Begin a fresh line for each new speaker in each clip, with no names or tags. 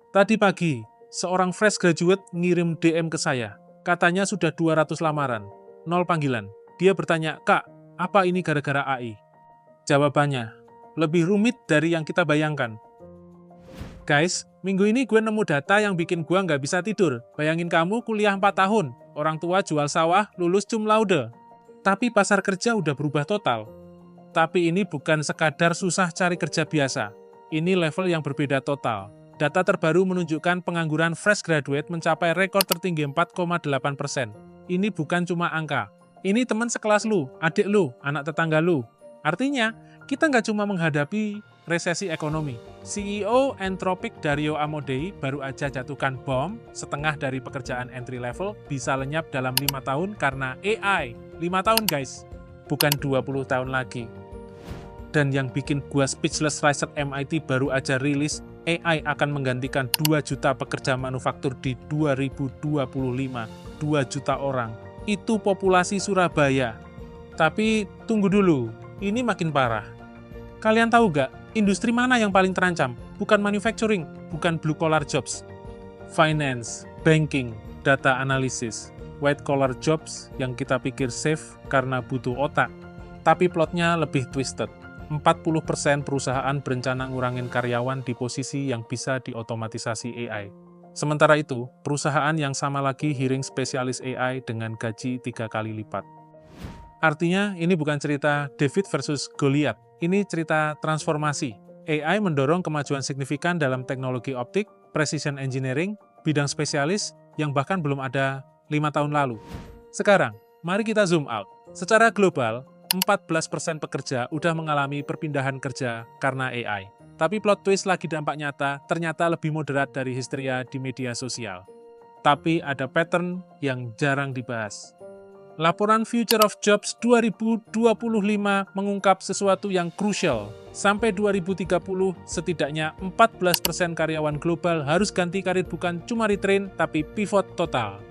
Tadi pagi, seorang fresh graduate ngirim DM ke saya. Katanya sudah 200 lamaran, 0 panggilan. Dia bertanya, "Kak, apa ini gara-gara AI?" Jawabannya, lebih rumit dari yang kita bayangkan. Guys, minggu ini gue nemu data yang bikin gue nggak bisa tidur. Bayangin kamu kuliah 4 tahun, orang tua jual sawah, lulus cum laude. Tapi pasar kerja udah berubah total. Tapi ini bukan sekadar susah cari kerja biasa. Ini level yang berbeda total. Data terbaru menunjukkan pengangguran fresh graduate mencapai rekor tertinggi 4,8%. Ini bukan cuma angka. Ini teman sekelas lu, adik lu, anak tetangga lu. Artinya, kita nggak cuma menghadapi resesi ekonomi. CEO Anthropic Dario Amodei baru aja jatuhkan bom, setengah dari pekerjaan entry level bisa lenyap dalam 5 tahun karena AI. 5 tahun guys, bukan 20 tahun lagi. Dan yang bikin gua speechless, riset MIT baru aja rilis, AI akan menggantikan 2 juta pekerja manufaktur di 2025. 2 juta orang. Itu populasi Surabaya. Tapi tunggu dulu, ini makin parah. Kalian tahu gak, industri mana yang paling terancam? Bukan manufacturing, bukan blue collar jobs. Finance, banking, data analysis, white collar jobs yang kita pikir safe karena butuh otak. Tapi plotnya lebih twisted. 40% perusahaan berencana ngurangin karyawan di posisi yang bisa diotomatisasi AI. Sementara itu, perusahaan yang sama lagi hiring spesialis AI dengan gaji 3 kali lipat. Artinya, ini bukan cerita David versus Goliath. Ini cerita transformasi. AI mendorong kemajuan signifikan dalam teknologi optik, precision engineering, bidang spesialis yang bahkan belum ada 5 tahun lalu. Sekarang, mari kita zoom out. Secara global, 14% pekerja udah mengalami perpindahan kerja karena AI. Tapi plot twist lagi dampak nyata ternyata lebih moderat dari histeria di media sosial. Tapi ada pattern yang jarang dibahas. Laporan Future of Jobs 2025 mengungkap sesuatu yang krusial. Sampai 2030, setidaknya 14% karyawan global harus ganti karir bukan cuma retrain, tapi pivot total.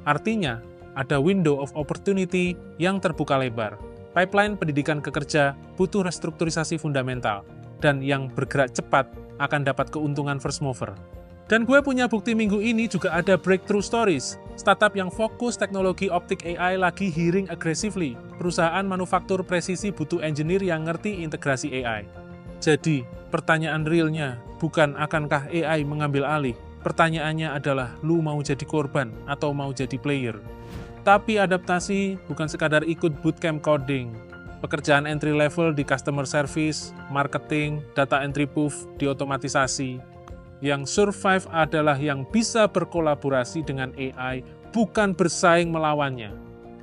Artinya, ada window of opportunity yang terbuka lebar. Pipeline pendidikan kerja butuh restrukturisasi fundamental, dan yang bergerak cepat akan dapat keuntungan first mover. Dan gue punya bukti minggu ini juga ada breakthrough stories. Startup yang fokus teknologi optik AI lagi hiring aggressively. Perusahaan manufaktur presisi butuh engineer yang ngerti integrasi AI. Jadi, pertanyaan realnya bukan akankah AI mengambil alih. Pertanyaannya adalah, lu mau jadi korban atau mau jadi player? Tapi adaptasi bukan sekadar ikut bootcamp coding. Pekerjaan entry level di customer service, marketing, data entry booth, diotomatisasi. Yang survive adalah yang bisa berkolaborasi dengan AI, bukan bersaing melawannya.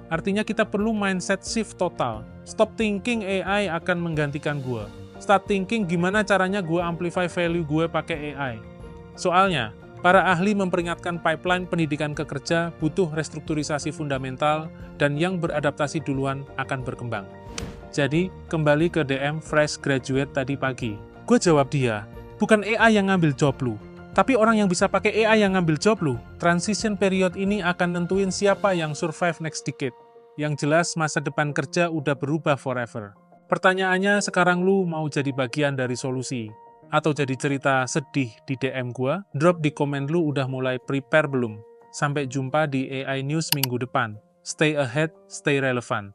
Artinya kita perlu mindset shift total. Stop thinking AI akan menggantikan gue. Start thinking gimana caranya gue amplify value gue pakai AI. Soalnya, para ahli memperingatkan pipeline pendidikan kerja butuh restrukturisasi fundamental dan yang beradaptasi duluan akan berkembang. Jadi, kembali ke DM fresh graduate tadi pagi. Gue jawab dia, bukan AI yang ngambil job lu, tapi orang yang bisa pakai AI yang ngambil job lu. Transition period ini akan nentuin siapa yang survive next decade. Yang jelas masa depan kerja udah berubah forever. Pertanyaannya, sekarang lu mau jadi bagian dari solusi? Atau jadi cerita sedih di DM gua? Drop di komen lu udah mulai prepare belum? Sampai jumpa di AI News minggu depan. Stay ahead, stay relevant.